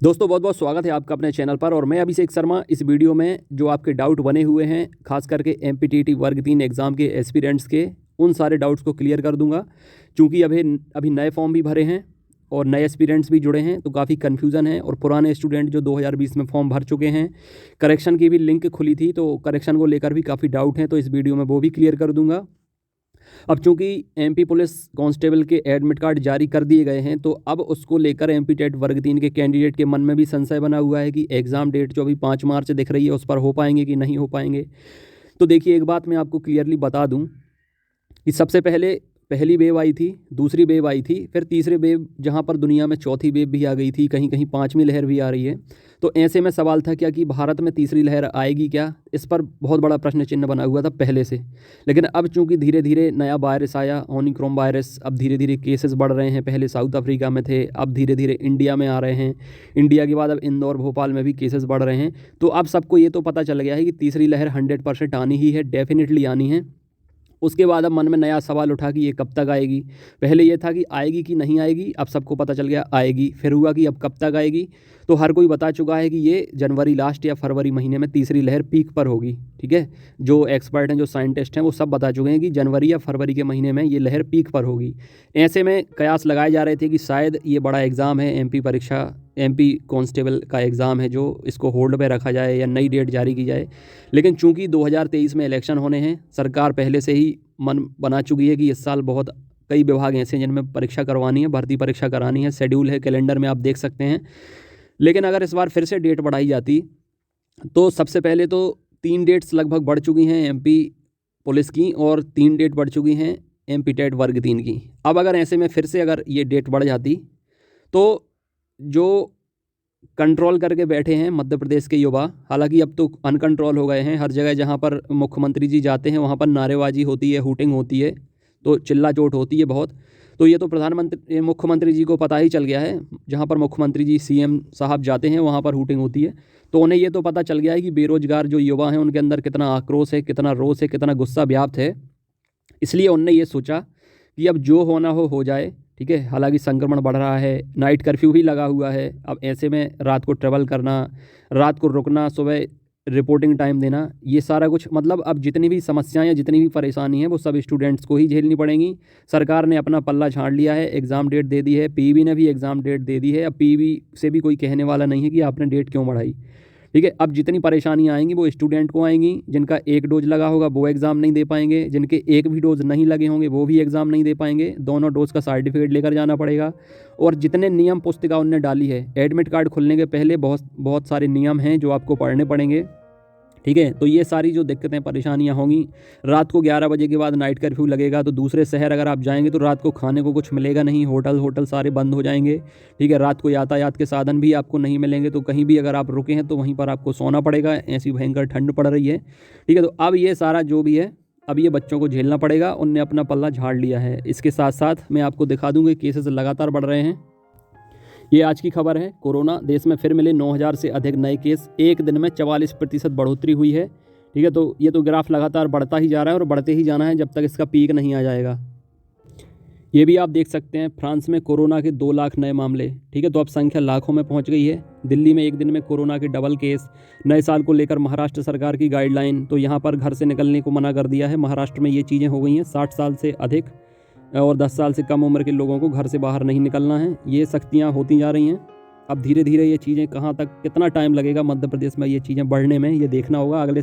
दोस्तों बहुत बहुत स्वागत है आपका अपने चैनल पर। और मैं अभिषेक शर्मा इस वीडियो में जो आपके डाउट बने हुए हैं खास करके एमपीटीटी वर्ग 3 एग्ज़ाम के एस्पिरेंट्स के उन सारे डाउट्स को क्लियर कर दूंगा। चूँकि अभी नए फॉर्म भी भरे हैं और नए एस्पिरेंट्स भी जुड़े हैं तो काफ़ी कन्फ्यूज़न है। और पुराने स्टूडेंट जो 2020 में फॉर्म भर चुके हैं, करेक्शन की भी लिंक खुली थी तो करेक्शन को लेकर भी काफ़ी डाउट हैं, तो इस वीडियो में वो भी क्लियर कर दूंगा। अब चूंकि एमपी पुलिस कांस्टेबल के एडमिट कार्ड जारी कर दिए गए हैं तो अब उसको लेकर एमपी टेट वर्ग 3 के कैंडिडेट के मन में भी संशय बना हुआ है कि एग्ज़ाम डेट जो अभी 5 मार्च दिख रही है उस पर हो पाएंगे कि नहीं हो पाएंगे। तो देखिए, एक बात मैं आपको क्लियरली बता दूं कि सबसे पहले पहली वेव आई थी, दूसरी वेव आई थी, फिर तीसरी वेव जहां पर दुनिया में चौथी वेव भी आ गई थी, कहीं कहीं पांचवी लहर भी आ रही है। तो ऐसे में सवाल था क्या कि भारत में तीसरी लहर आएगी क्या, इस पर बहुत बड़ा प्रश्न चिन्ह बना हुआ था पहले से। लेकिन अब चूंकि धीरे धीरे नया वायरस आया, ओमिक्रॉन वायरस, अब धीरे धीरे केसेस बढ़ रहे हैं। पहले साउथ अफ्रीका में थे, अब धीरे धीरे इंडिया में आ रहे हैं। इंडिया के बाद अब इंदौर भोपाल में भी केसेस बढ़ रहे हैं। तो अब सबको ये तो पता चल गया है कि तीसरी लहर 100% आनी ही है, डेफिनेटली आनी है। उसके बाद अब मन में नया सवाल उठा कि ये कब तक आएगी। पहले ये था कि आएगी कि नहीं आएगी, अब सबको पता चल गया आएगी। फिर हुआ कि अब कब तक आएगी, तो हर कोई बता चुका है कि ये जनवरी लास्ट या फरवरी महीने में तीसरी लहर पीक पर होगी। ठीक है, जो एक्सपर्ट हैं, जो साइंटिस्ट हैं, वो सब बता चुके हैं कि जनवरी या फरवरी के महीने में ये लहर पीक पर होगी। ऐसे में कयास लगाए जा रहे थे कि शायद ये बड़ा एग्ज़ाम है, एमपी परीक्षा, एमपी कांस्टेबल का एग्ज़ाम है, जो इसको होल्ड पे रखा जाए या नई डेट जारी की जाए। लेकिन चूंकि 2023 में इलेक्शन होने हैं, सरकार पहले से ही मन बना चुकी है कि इस साल बहुत कई विभाग ऐसे हैं जिनमें परीक्षा करवानी है, भर्ती परीक्षा करानी है, शेड्यूल है, कैलेंडर में आप देख सकते हैं। लेकिन अगर इस बार फिर से डेट बढ़ाई जाती तो सबसे पहले तो 3 डेट्स लगभग बढ़ चुकी हैं एमपी पुलिस की और 3 डेट बढ़ चुकी हैं एमपी टेट वर्ग 3 की। अब अगर ऐसे में फिर से अगर ये डेट बढ़ जाती तो जो कंट्रोल करके बैठे हैं मध्य प्रदेश के युवा, हालांकि अब तो अनकंट्रोल हो गए हैं। हर जगह जहां पर मुख्यमंत्री जी जाते हैं वहां पर नारेबाजी होती है, हूटिंग होती है, तो चिल्ला चोट होती है बहुत। तो ये तो मुख्यमंत्री जी को पता ही चल गया है, जहां पर मुख्यमंत्री जी सीएम साहब जाते हैं वहां पर हूटिंग होती है। तो उन्हें ये तो पता चल गया है कि बेरोजगार जो युवा हैं उनके अंदर कितना आक्रोश है, कितना रोष है, कितना गुस्सा व्याप्त है। इसलिए उनने ये सोचा कि अब जो होना हो जाए। ठीक है, हालांकि संक्रमण बढ़ रहा है, नाइट कर्फ्यू भी लगा हुआ है। अब ऐसे में रात को ट्रेवल करना, रात को रुकना, सुबह रिपोर्टिंग टाइम देना, ये सारा कुछ मतलब अब जितनी भी समस्याएं या जितनी भी परेशानी है वो सब स्टूडेंट्स को ही झेलनी पड़ेंगी। सरकार ने अपना पल्ला झाड़ लिया है, एग्ज़ाम डेट दे दी है, पीईबी ने भी एग्ज़ाम डेट दे दी है। अब पीईबी से भी कोई कहने वाला नहीं है कि आपने डेट क्यों बढ़ाई। ठीक है, अब जितनी परेशानियां आएंगी वो स्टूडेंट को आएंगी। जिनका 1 डोज लगा होगा वो एग्ज़ाम नहीं दे पाएंगे, जिनके 1 भी डोज नहीं लगे होंगे वो भी एग्ज़ाम नहीं दे पाएंगे। दोनों डोज का सर्टिफिकेट लेकर जाना पड़ेगा। और जितने नियम पुस्तिका उनने डाली है, एडमिट कार्ड खुलने के पहले बहुत बहुत सारे नियम हैं जो आपको पढ़ने पड़ेंगे। ठीक है, तो ये सारी जो दिक्कतें परेशानियां होंगी। रात को 11 बजे के बाद नाइट कर्फ्यू लगेगा तो दूसरे शहर अगर आप जाएंगे तो रात को खाने को कुछ मिलेगा नहीं, होटल सारे बंद हो जाएंगे। ठीक है, रात को यातायात के साधन भी आपको नहीं मिलेंगे, तो कहीं भी अगर आप रुके हैं तो वहीं पर आपको सोना पड़ेगा, ऐसी भयंकर ठंड पड़ रही है। ठीक है, तो अब ये सारा जो भी है अब ये बच्चों को झेलना पड़ेगा। उनने अपना पल्ला झाड़ लिया है। इसके साथ साथ मैं आपको दिखा दूँगा केसेस लगातार बढ़ रहे हैं। ये आज की खबर है, कोरोना देश में फिर मिले 9,000 से अधिक नए केस, एक दिन में 44% बढ़ोतरी हुई है। ठीक है, तो ये तो ग्राफ लगातार बढ़ता ही जा रहा है और बढ़ते ही जाना है जब तक इसका पीक नहीं आ जाएगा। ये भी आप देख सकते हैं, फ्रांस में कोरोना के 2 लाख नए मामले। ठीक है, तो अब संख्या लाखों में पहुंच गई है। दिल्ली में एक दिन में कोरोना के डबल केस। नए साल को लेकर महाराष्ट्र सरकार की गाइडलाइन, तो यहाँ पर घर से निकलने को मना कर दिया है। महाराष्ट्र में ये चीज़ें हो गई हैं, 60 साल से अधिक और 10 साल से कम उम्र के लोगों को घर से बाहर नहीं निकलना है। ये सख्तियाँ होती जा रही हैं। अब धीरे धीरे ये चीज़ें कहाँ तक, कितना टाइम लगेगा मध्य प्रदेश में ये चीज़ें बढ़ने में, ये देखना होगा। अगले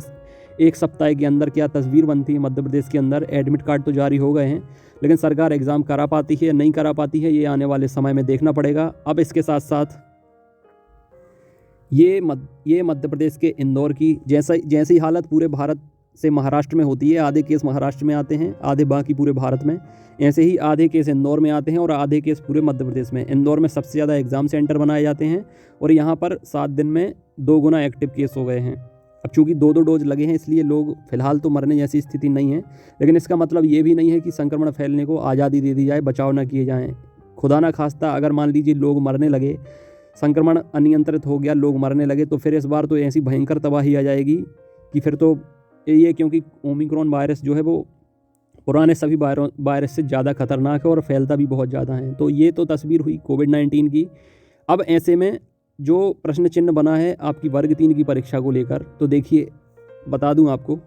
1 सप्ताह के अंदर क्या तस्वीर बनती है मध्य प्रदेश के अंदर। एडमिट कार्ड तो जारी हो गए हैं, लेकिन सरकार एग्ज़ाम करा पाती है या नहीं करा पाती है, ये आने वाले समय में देखना पड़ेगा। अब इसके साथ साथ ये मध्य प्रदेश के इंदौर की जैसी हालत पूरे भारत से महाराष्ट्र में होती है। आधे केस महाराष्ट्र में आते हैं, आधे बाकी पूरे भारत में। ऐसे ही आधे केस इंदौर में आते हैं और आधे केस पूरे मध्य प्रदेश में। इंदौर में सबसे ज़्यादा एग्ज़ाम सेंटर बनाए जाते हैं और यहाँ पर 7 दिन में 2 गुना एक्टिव केस हो गए हैं। अब चूँकि 2-2 डोज लगे हैं इसलिए लोग फिलहाल तो मरने जैसी स्थिति नहीं है, लेकिन इसका मतलब ये भी नहीं है कि संक्रमण फैलने को आज़ादी दे दी जाए, बचाव न किए जाएँ। खुदा ना खास्ता अगर मान लीजिए लोग मरने लगे, संक्रमण अनियंत्रित हो गया, लोग मरने लगे, तो फिर इस बार तो ऐसी भयंकर तबाही आ जाएगी कि फिर तो ये, क्योंकि ओमिक्रॉन वायरस जो है वो पुराने सभी वायरस से ज़्यादा खतरनाक है और फैलता भी बहुत ज़्यादा है। तो ये तो तस्वीर हुई कोविड-19 की। अब ऐसे में जो प्रश्न चिन्ह बना है आपकी वर्ग 3 की परीक्षा को लेकर, तो देखिए बता दूं आपको,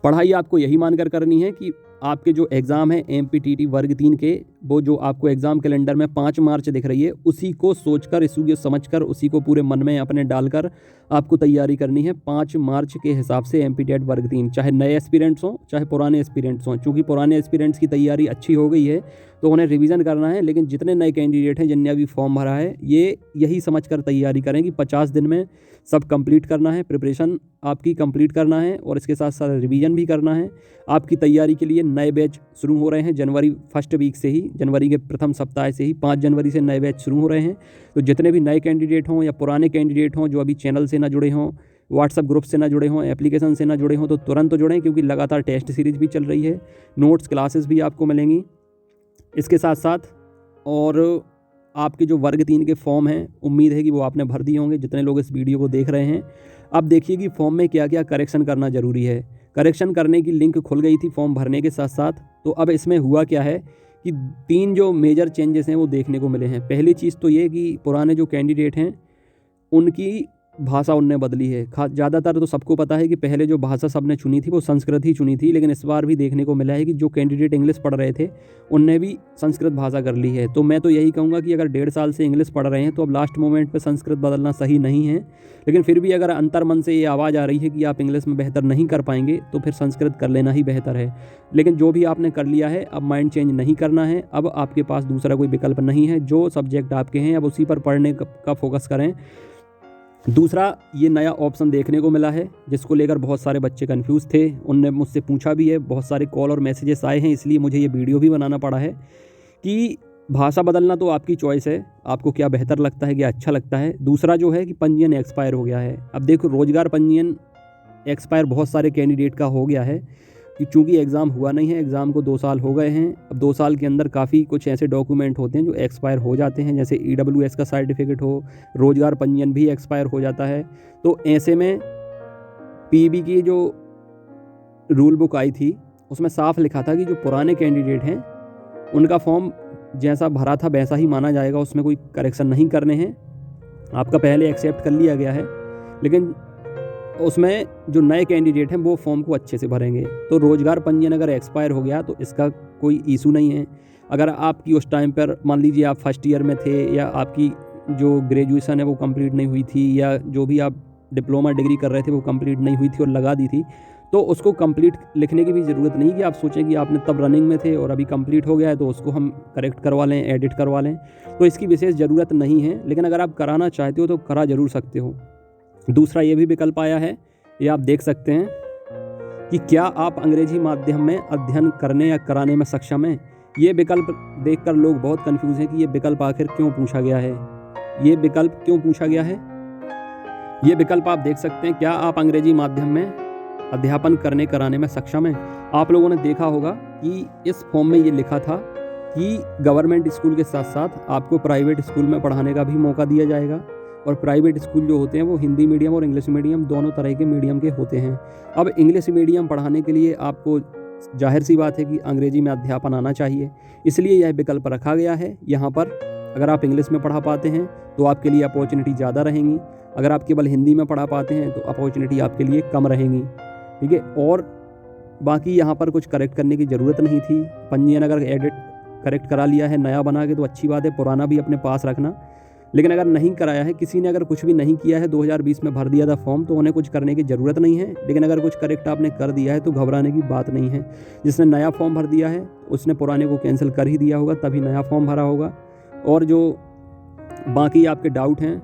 पढ़ाई आपको यही मानकर करनी है कि आपके जो एग्ज़ाम है MPTT वर्ग 3 के, वो जो आपको एग्ज़ाम कैलेंडर में 5 मार्च दिख रही है, उसी को सोचकर, इसी को समझकर, उसी को पूरे मन में अपने डालकर आपको तैयारी करनी है 5 मार्च के हिसाब से MPTT वर्ग 3, चाहे नए एस्पिरेंट्स हों चाहे पुराने एस्पिरेंट्स हों। चूँकि पुराने एस्पिरेंट्स की तैयारी अच्छी हो गई है तो उन्हें रिवीजन करना है, लेकिन जितने नए कैंडिडेट हैं जिनने अभी फॉर्म भरा है, ये यही समझकर तैयारी करें कि 50 दिन में सब कंप्लीट करना है, प्रिपरेशन आपकी कंप्लीट करना है और इसके साथ साथ रिवीजन भी करना है। आपकी तैयारी के लिए नए बैच शुरू हो रहे हैं जनवरी फर्स्ट वीक से ही, जनवरी के प्रथम सप्ताह से ही 5 जनवरी से नए बैच शुरू हो रहे हैं। तो जितने भी नए कैंडिडेट हों या पुराने कैंडिडेट हों जो अभी चैनल से ना जुड़े हों, व्हाट्सअप ग्रुप से ना जुड़े हों, एप्लीकेशन से ना जुड़े हों, तो तुरंत जुड़ें, क्योंकि लगातार टेस्ट सीरीज भी चल रही है, नोट्स क्लासेस भी आपको मिलेंगी इसके साथ साथ। और आपके जो वर्ग 3 के फॉर्म हैं, उम्मीद है कि वो आपने भर दिए होंगे जितने लोग इस वीडियो को देख रहे हैं। अब देखिए कि फॉर्म में क्या क्या करेक्शन करना ज़रूरी है। करेक्शन करने की लिंक खुल गई थी फॉर्म भरने के साथ साथ। तो अब इसमें हुआ क्या है कि 3 जो मेजर चेंजेस हैं वो देखने को मिले हैं। पहली चीज़ तो ये कि पुराने जो कैंडिडेट हैं उनकी भाषा उनने बदली है। ज़्यादातर तो सबको पता है कि पहले जो भाषा सबने चुनी थी वो संस्कृत ही चुनी थी, लेकिन इस बार भी देखने को मिला है कि जो कैंडिडेट इंग्लिश पढ़ रहे थे उनने भी संस्कृत भाषा कर ली है। तो मैं तो यही कहूँगा कि अगर 1.5 साल से इंग्लिश पढ़ रहे हैं तो अब लास्ट मोमेंट पे संस्कृत बदलना सही नहीं है। लेकिन फिर भी अगर अंतर्मन से ये आवाज़ आ रही है कि आप इंग्लिश में बेहतर नहीं कर पाएंगे तो फिर संस्कृत कर लेना ही बेहतर है। लेकिन जो भी आपने कर लिया है, अब माइंड चेंज नहीं करना है। अब आपके पास दूसरा कोई विकल्प नहीं है। जो सब्जेक्ट आपके हैं अब उसी पर पढ़ने का फोकस करें। दूसरा, ये नया ऑप्शन देखने को मिला है जिसको लेकर बहुत सारे बच्चे कंफ्यूज थे। उनने मुझसे पूछा भी है, बहुत सारे कॉल और मैसेजेस आए हैं, इसलिए मुझे ये वीडियो भी बनाना पड़ा है कि भाषा बदलना तो आपकी चॉइस है, आपको क्या बेहतर लगता है, क्या अच्छा लगता है। दूसरा जो है कि पंजीयन एक्सपायर हो गया है। अब देखो, रोजगार पंजीयन एक्सपायर बहुत सारे कैंडिडेट का हो गया है कि चूँकि एग्ज़ाम हुआ नहीं है, एग्ज़ाम को 2 साल हो गए हैं। अब 2 साल के अंदर काफ़ी कुछ ऐसे डॉक्यूमेंट होते हैं जो एक्सपायर हो जाते हैं, जैसे EWS का सर्टिफिकेट हो, रोजगार पंजीयन भी एक्सपायर हो जाता है। तो ऐसे में PEB की जो रूल बुक आई थी उसमें साफ लिखा था कि जो पुराने कैंडिडेट हैं उनका फॉर्म जैसा भरा था वैसा ही माना जाएगा, उसमें कोई करेक्शन नहीं करने हैं। आपका पहले एक्सेप्ट कर लिया गया है, लेकिन उसमें जो नए कैंडिडेट हैं वो फॉर्म को अच्छे से भरेंगे। तो रोजगार पंजीयन अगर एक्सपायर हो गया तो इसका कोई इशू नहीं है। अगर आपकी उस टाइम पर मान लीजिए आप फर्स्ट ईयर में थे या आपकी जो ग्रेजुएशन है वो कंप्लीट नहीं हुई थी, या जो भी आप डिप्लोमा डिग्री कर रहे थे वो कंप्लीट नहीं हुई थी और लगा दी थी, तो उसको कंप्लीट लिखने की भी ज़रूरत नहीं कि आप सोचें कि आपने तब रनिंग में थे और अभी कंप्लीट हो गया है तो उसको हम करेक्ट करवा लें, एडिट करवा लें। तो इसकी विशेष ज़रूरत नहीं है, लेकिन अगर आप कराना चाहते हो तो करा ज़रूर सकते हो। दूसरा ये भी विकल्प आया है, ये आप देख सकते हैं कि क्या आप अंग्रेजी माध्यम में अध्ययन करने या कराने में सक्षम हैं। ये विकल्प देखकर लोग बहुत कंफ्यूज हैं कि ये विकल्प आखिर क्यों पूछा गया है। ये विकल्प क्यों पूछा गया है, ये विकल्प आप देख सकते हैं, क्या आप अंग्रेजी माध्यम में अध्यापन करने कराने में सक्षम हैं। आप लोगों ने देखा होगा कि इस फॉर्म में ये लिखा था कि गवर्नमेंट स्कूल के साथ साथ आपको प्राइवेट स्कूल में पढ़ाने का भी मौका दिया जाएगा, और प्राइवेट स्कूल जो होते हैं वो हिंदी मीडियम और इंग्लिश मीडियम दोनों तरह के मीडियम के होते हैं। अब इंग्लिश मीडियम पढ़ाने के लिए आपको जाहिर सी बात है कि अंग्रेजी में अध्यापन आना चाहिए, इसलिए यह विकल्प रखा गया है। यहाँ पर अगर आप इंग्लिश में पढ़ा पाते हैं तो आपके लिए अपॉर्चुनिटी ज़्यादा रहेंगी, अगर आप केवल हिंदी में पढ़ा पाते हैं तो अपॉर्चुनिटी आपके लिए कम रहेंगी, ठीक है। और बाकी यहाँ पर कुछ करेक्ट करने की ज़रूरत नहीं थी। पंजीयन अगर एडिट करेक्ट करा लिया है नया बना के तो अच्छी बात है, पुराना भी अपने पास रखना। लेकिन अगर नहीं कराया है, किसी ने अगर कुछ भी नहीं किया है, 2020 में भर दिया था फॉर्म, तो उन्हें कुछ करने की ज़रूरत नहीं है। लेकिन अगर कुछ करेक्ट आपने कर दिया है तो घबराने की बात नहीं है। जिसने नया फॉर्म भर दिया है उसने पुराने को कैंसिल कर ही दिया होगा, तभी नया फॉर्म भरा होगा। और जो बाकी आपके डाउट हैं,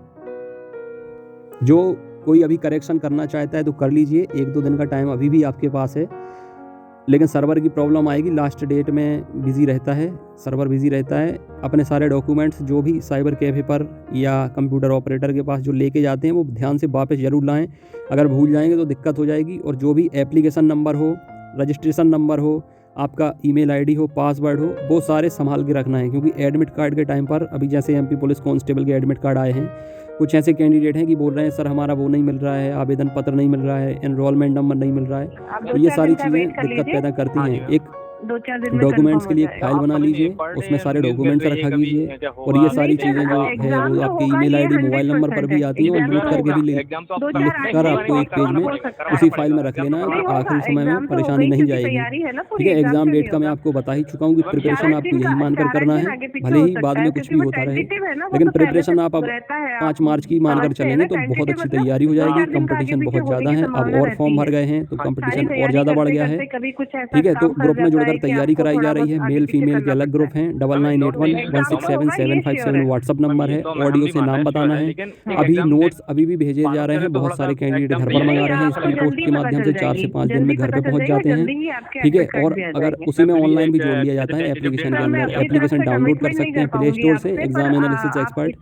जो कोई अभी करेक्शन करना चाहता है तो कर लीजिए, 1-2 दिन का टाइम अभी भी आपके पास है। लेकिन सर्वर की प्रॉब्लम आएगी, लास्ट डेट में बिज़ी रहता है, सर्वर बिज़ी रहता है। अपने सारे डॉक्यूमेंट्स जो भी साइबर कैफ़े पर या कंप्यूटर ऑपरेटर के पास जो लेके जाते हैं वो ध्यान से वापस ज़रूर लाएं। अगर भूल जाएंगे तो दिक्कत हो जाएगी। और जो भी एप्लीकेशन नंबर हो, रजिस्ट्रेशन नंबर हो, आपका ईमेल आईडी हो, पासवर्ड हो, वो सारे संभाल के रखना है। क्योंकि एडमिट कार्ड के टाइम पर अभी जैसे MP पुलिस कांस्टेबल के एडमिट कार्ड आए हैं, कुछ ऐसे कैंडिडेट हैं कि बोल रहे हैं सर हमारा वो नहीं मिल रहा है, आवेदन पत्र नहीं मिल रहा है, एनरोलमेंट नंबर नहीं मिल रहा है। तो ये सारी चीज़ें दिक्कत पैदा करती हैं। एक 2-4 दिन में डॉक्यूमेंट्स कंफर्म के हो लिए एक जाएगा। फाइल बना लीजिए, उसमें सारे डॉक्यूमेंट्स रखा कीजिए और ये सारी चीज़ें जो है वो आपके ईमेल आईडी, मोबाइल नंबर पर भी आती हैं और लिख करके भी लिख कर आपको एक पेज में उसी फाइल में रख लेना है, तो आखिरी समय में परेशानी नहीं जाएगी। ठीक है, एग्जाम डेट का मैं आपको बता ही चुका हूँ कि प्रिपरेशन आपको यही मानकर करना है, भले ही बाद में कुछ भी होता रहे, लेकिन प्रिपरेशन आप अब 5 मार्च की मानकर चलेंगे तो बहुत अच्छी तैयारी हो जाएगी। कंपटीशन बहुत ज़्यादा है, अब और फॉर्म भर गए हैं तो कंपटीशन और ज़्यादा बढ़ गया है। ठीक है, तो ग्रुप में जुड़कर तैयारी कराई जा रही है। मेल फीमेल के अलग ग्रुप हैं। 9981167757 व्हाट्सअप नंबर है। ऑडियो से नाम बताना है। अभी नोट्स अभी भी भेजे जा रहे हैं, बहुत सारे कैंडिडेट घर पर मंगा रहे हैं, स्पीड पोस्ट के माध्यम से 4 से 5 दिन में घर पे पहुंच जाते हैं। ठीक है, और अगर उसी में ऑनलाइन भी जोड़ लिया जाता है एप्लीकेशन के अंदर, एप्लीकेशन डाउनलोड कर सकते हैं प्ले स्टोर से, एग्जाम एनालिसिस एक्सपर्ट,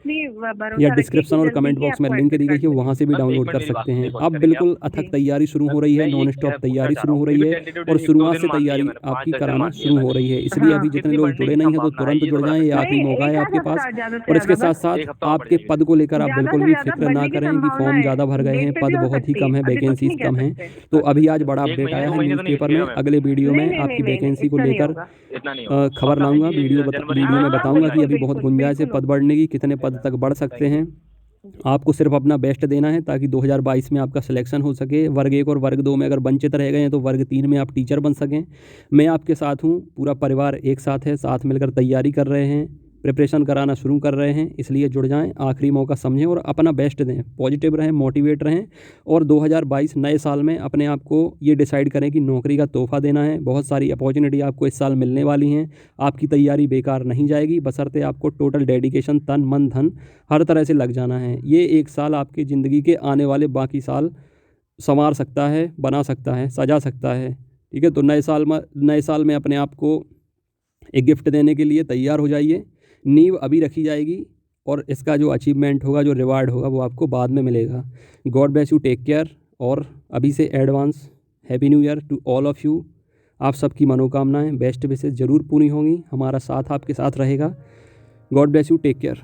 या डिस्क्रिप्शन और कमेंट बॉक्स में लिंक दी गई है, वहाँ से भी डाउनलोड कर सकते हैं। अब बिल्कुल अथक तैयारी शुरू हो रही है, नॉन स्टॉप तैयारी शुरू हो रही है और शुरुआत से तैयारी आपकी कराना शुरू हो रही है। इसलिए अभी जितने लोग जुड़े नहीं हैं तो तुरंत जुड़ जाएं, ये आखिरी मौका है आपके पास। और इसके साथ साथ आपके पद को लेकर आप बिल्कुल भी फिक्र ना करें कि फॉर्म ज़्यादा भर गए हैं, पद बहुत ही कम है, वैकेंसीज कम हैं। तो अभी आज बड़ा अपडेट आया है न्यूज़पेपर में, अगले वीडियो में आपकी वैकेंसी को लेकर खबर लाऊंगा। वीडियो में बताऊंगा कि अभी बहुत गुंजाइश है पद बढ़ने की, कितने पद तक बढ़ सकते हैं। आपको सिर्फ अपना बेस्ट देना है ताकि 2022 में आपका सिलेक्शन हो सके। वर्ग 1 और वर्ग 2 में अगर वंचित रह गए हैं तो वर्ग 3 में आप टीचर बन सकें। मैं आपके साथ हूँ, पूरा परिवार एक साथ है, साथ मिलकर तैयारी कर रहे हैं, प्रिपरेशन कराना शुरू कर रहे हैं। इसलिए जुड़ जाएं, आखिरी मौका समझें और अपना बेस्ट दें, पॉजिटिव रहें, मोटिवेट रहें और 2022 नए साल में अपने आप को ये डिसाइड करें कि नौकरी का तोहफ़ा देना है। बहुत सारी अपॉर्चुनिटी आपको इस साल मिलने वाली हैं, आपकी तैयारी बेकार नहीं जाएगी, बशर्ते आपको टोटल डेडिकेशन, तन मन धन हर तरह से लग जाना है। ये एक साल आपकी ज़िंदगी के आने वाले बाकी साल संवार सकता है, बना सकता है, सजा सकता है। ठीक है, तो नए साल में अपने आप को एक गिफ्ट देने के लिए तैयार हो जाइए। नींव अभी रखी जाएगी और इसका जो अचीवमेंट होगा, जो रिवार्ड होगा, वो आपको बाद में मिलेगा। God bless you, take care. और अभी से advance happy new year to all of you. आप सबकी मनोकामनाएं, बेस्ट विशेस ज़रूर पूरी होंगी। हमारा साथ आपके साथ रहेगा। God bless you, take care.